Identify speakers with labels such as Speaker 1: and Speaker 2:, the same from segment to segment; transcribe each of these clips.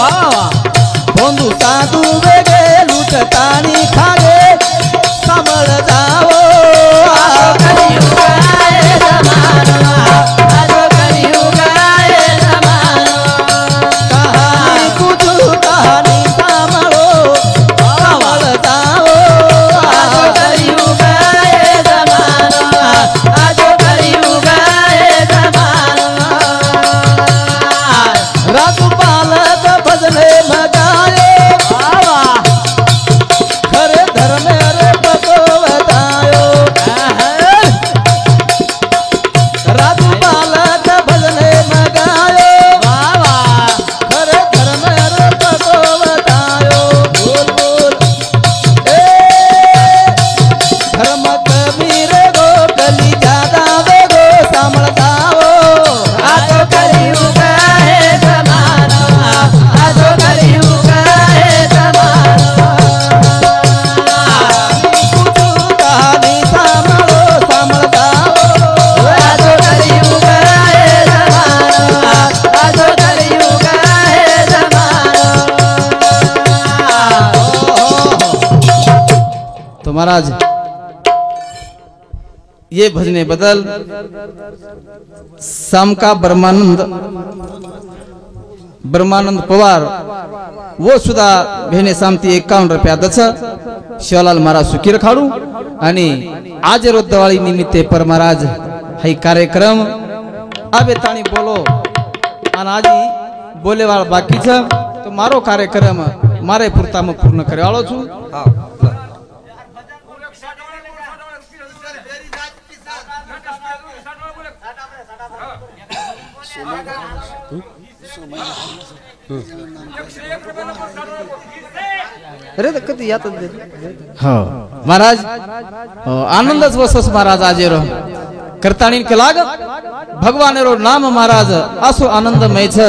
Speaker 1: बंधू साधू वेगे लुटतानी खागे सांभळ जावो कलियुग आहे जमानो आजो कलियुग आहे जमानो कहानी कुछ कहानी सांभळो सांभळ जावो आजो कलियुग आहे जमानो आजो कलियुग आहे जमानो राजू पालक भजले मगाए खरे धर्म रे बतवतायो राजू पालक भजले मगाए खरे धर्म रे बतवतायो बोल बोल ए धर्म कबीर गो कली ज्यादा वेगो सांभळतावो आजो कलियुग आहे जमानो आजो कलियुग आहे जमानो कहानी सांभळो सांभळतावो आजो कलियुग आहे जमानो आजो कलियुग आहे जमानो तो महाराज ये भजने बदल सामका ब्रह्मानंद पवार वो सुद्धा भेने सामती 51 रुपया दच शिवलाल महाराज सुखी रखाडू आणि आज रोज दिवाळी निमित्ते पर महाराज हाई कार्यक्रम आबे ताणी बोलो आणि आज बोले वाला बाकी छ तो मारो कार्यक्रम मारे पुरता में पूर्ण करे वालो छु अरे कधी यात हो महाराज आनंदच वसस महाराज आजेरो करताणी कलाग भगवान रो नाम महाराज असो आनंदमय छ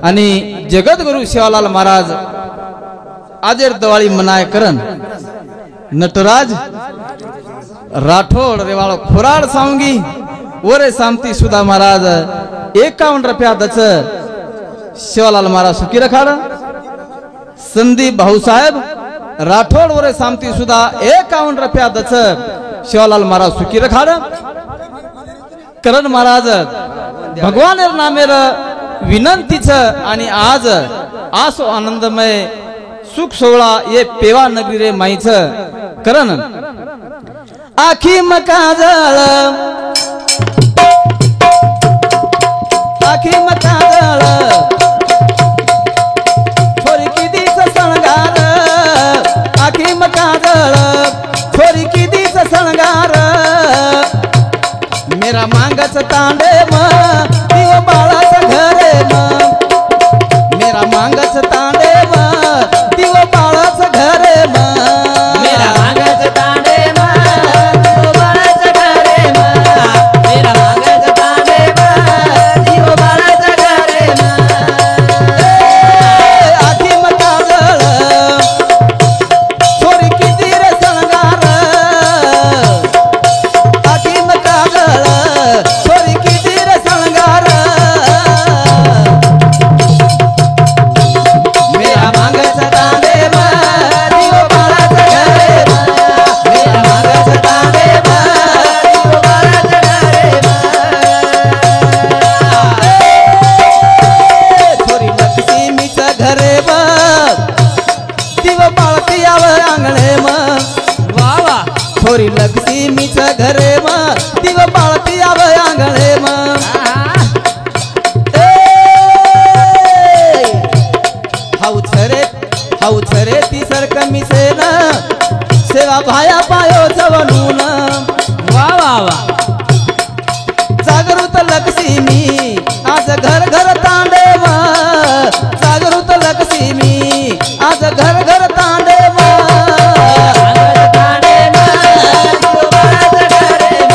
Speaker 1: आणि जगत गुरु शिवालाल महाराज आजेर दिवाळी मनाय करन नटराज राठोड रेवाळो खोराड सांगी ओरे सामती सुधा महाराज 51 रुपया दच शिवालाल महाराज सुखी रखाड संदीप भाऊसाहेब राठोड वरे सामती सुधा 51 रुपया दच शिवालाल महाराज सुखी रखाड करण महाराज भगवान नामेर विनंती छ आणि आज आसो आनंदमय सुख सोहळा ये पेवा नगरी रे माई छ करण आखी मकाजळ आखी मकाजळ छोरी की दिस संगार आखी मकाजळ छोरी की दिस संगार मेरा मांगच तांडे म दिव बाळाच घरे म मेरा मांगच तांडे म दिव बाळाच घरे म मेरा मांगच तांडे म दिव बाळाच घरे म मेरा मांगच तांडे म दिव बाळाच घरे म आखी मकाजळ छोरी किती रे संगार आखी मकाजळ छोरी किती रे संगार मेरा मांगच तांडे म दिव बाळाच घरे म मेरा मांगच तांडे म दिव बाळाच घरे म छोरी लक्ष्मीच घरे म दिव बाळती आव अंगणे म वा वा छोरी लक्ष्मीच घरे म दिव बाळती आव अंगणे म हाऊ छरे ती सरकमी से न सेवा भाया पायो जवनून वा वा वा जागृत लक्ष्मी आज घर घर तांडे म जागृत लक्ष्मी आज घर घर तांडे म तांडे म दिव बाळाच घरे म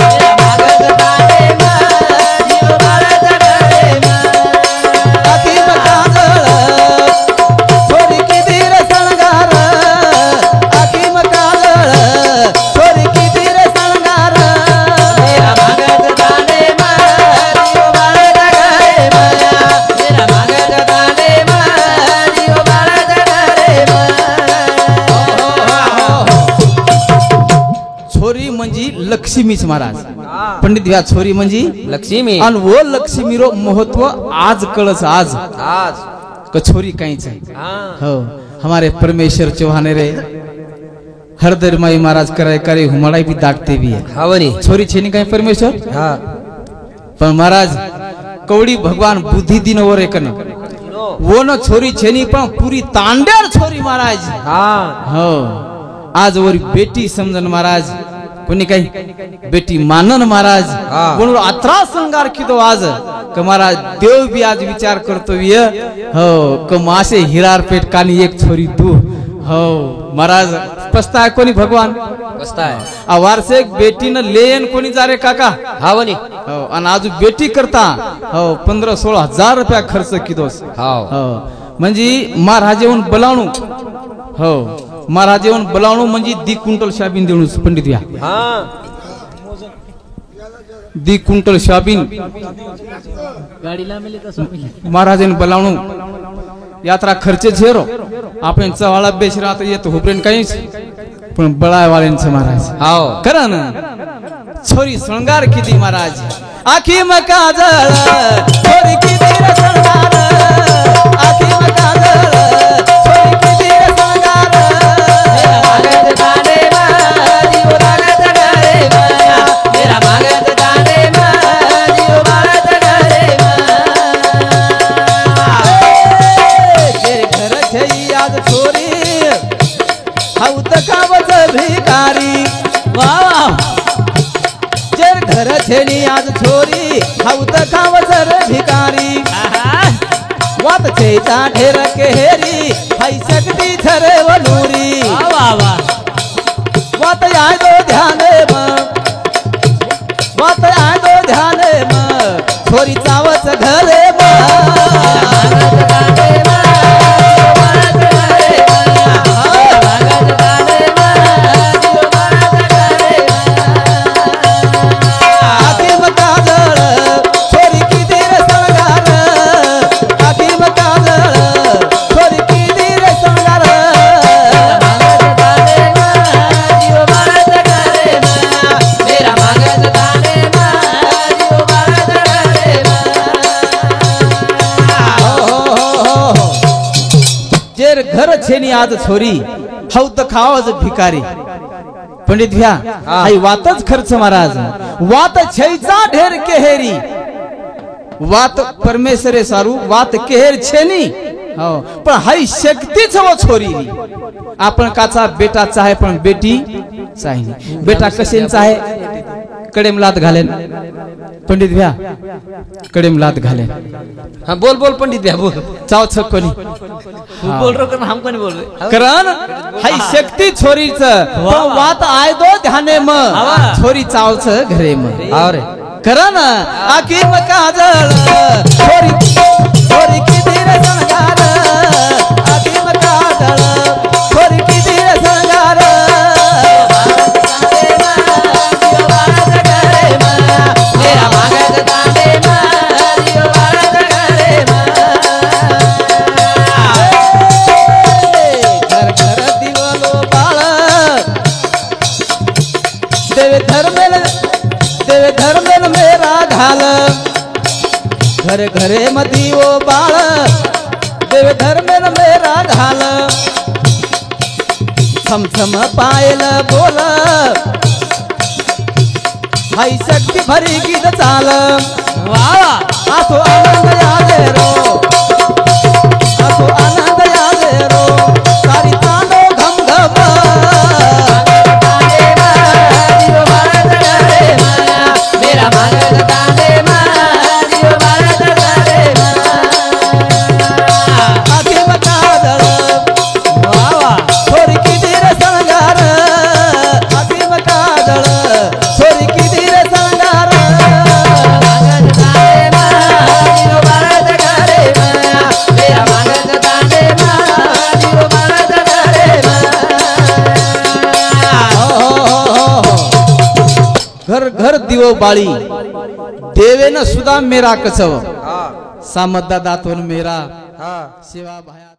Speaker 1: मेरा मागच तांडे म दिव बाळाच घरे म आखी मकाजळ छोरी किती रे संगार आखी मकाजळ छोरी किती रे संगार मेरा मागच तांडे म दिव बाळाच घरे म लक्ष्मीच महाराज पंडित ह्या छोरी म्हणजे
Speaker 2: लक्ष्मी
Speaker 1: आणि वो लक्ष्मी रो महत्व आज कळच आज
Speaker 2: आज
Speaker 1: कछोरी काहीच आहे
Speaker 2: हाँ
Speaker 1: हो हमारे परमेश्वर चौहाने रे हरदर माई महाराज करे करे हुमड़ाई भी दाटते भी है
Speaker 2: हवनी
Speaker 1: छोरी छेनी कहीं परमेश्वर
Speaker 2: हाँ
Speaker 1: पर महाराज कौड़ी भगवान बुद्धि दिन और एक वो न छोरी छेनी पण पूरी तांडेर छोरी महाराज
Speaker 2: हाँ
Speaker 1: हो आज वो बेटी समझन महाराज कोणी काही बेटी मानन महाराज
Speaker 2: हाँ।
Speaker 1: म्हणून अत्रा संगार किदो आज क महाराज देव भी आज विचार करतो ये हो क मासे हिरार पेट कानी एक छोरी तू हो महाराज पछताय कोणी भगवान
Speaker 2: बसता है
Speaker 1: आ वार्षिक बेटी न लेन कोणी जा रे काका
Speaker 2: हवनी
Speaker 1: हो आणि आज बेटी करता हो 15-16 हजार रुपया खर्च किदोस
Speaker 2: हाँ
Speaker 1: हो म्हणजे महाराज येऊन बोलावणू हो महाराज येऊन बोलावणू म्हणजे 2 क्विंटल शाबीन देणू पंडित या
Speaker 2: हाँ
Speaker 1: 2 क्विंटल शाबीन महाराज येऊन बोलावणू यात्रा खर्च झेरो आपण चवाळा बेश राहत येत होपरेन काहीच पण बळाय वाल्यांचं महाराज
Speaker 2: हाँ
Speaker 1: करा ना छोरी श्रृंगार किती महाराज आखी मकाजळ छोरी किती रे श्रृंगार आखी मकाजळ छोरी किती रे श्रृंगार
Speaker 2: मागत दाणे जीव लागत डरे मेरा मागत दाणे जीव लागत डरे
Speaker 1: तेरे घर छई आज छोरी हाऊत कावच भिकारी वाह जेर घर छेनी आज छोरी हाऊत कावच भिकारी वात छेचा ढेर केहरी हाई शक्ती छरे वलूरी
Speaker 2: वाह वाह
Speaker 1: वात आय दो ध्याने म वात आय दो ध्याने म छोरी चावच घरे म आखिम काजळ छोरी किती रे संगार आखिम काजळ छोरी किती रे संगार
Speaker 2: मेरा मागत दाणे जीव लागत डरे
Speaker 1: जेर घर छेनी आज छोरी हौत खावज भिकारी पंडित भ्या आई वातच खर्च महाराज वात छैचा ढेर केहेरी वात परमेश्वरे सारू वात केहेर छेनी हो पण हाई शक्तीच वो छोरी आपण काचा बेटा चाहे पण बेटी चाहे बेटा कशेन चाहे कडेम लात घालेन पंडित भ्या कडेम लात घालेन
Speaker 2: हाँ बोल बोल पंडित भैया बोल
Speaker 1: चाव छक्कोनी
Speaker 2: तू बोल रहे हो हम को नहीं बोल रहे
Speaker 1: करण हाई शक्ती छोरीच वात आय दो ध्याने म छोरी चावच घरे म
Speaker 2: और
Speaker 1: करण आखी म काजळ छोरी छोरी किती रे संगार आखी म काजळ छोरी किती रे संगार
Speaker 2: मेरा मागत दाणे जीव लागत डरे
Speaker 1: घर घर दिवलो बाळ देवे धर्मेल मेरा घाल घर घरे मधी ओ बाळ देवे धर्मेल मेरा घाल छम छम पायल बोल हाई शक्ती भरी गीत चाल
Speaker 2: वाह
Speaker 1: आसो आनंद यादे रो आसो आनंद यादे रो सारी तांडो घम घम
Speaker 2: मेरा मागत दाणे जीव लागत डरे
Speaker 1: आखी म काजळ छोरी किती रे संगार आखी म काजळ छोरी किती रे संगार
Speaker 2: मागत दाणे जीव लागत डरे मेरा मागत दाणे जीव लागत डरे
Speaker 1: घर घर दिवो बाळी देवेन सुदा मेरा कसव सामदा दातवन मेरा
Speaker 2: हाँ
Speaker 1: सेवा भाया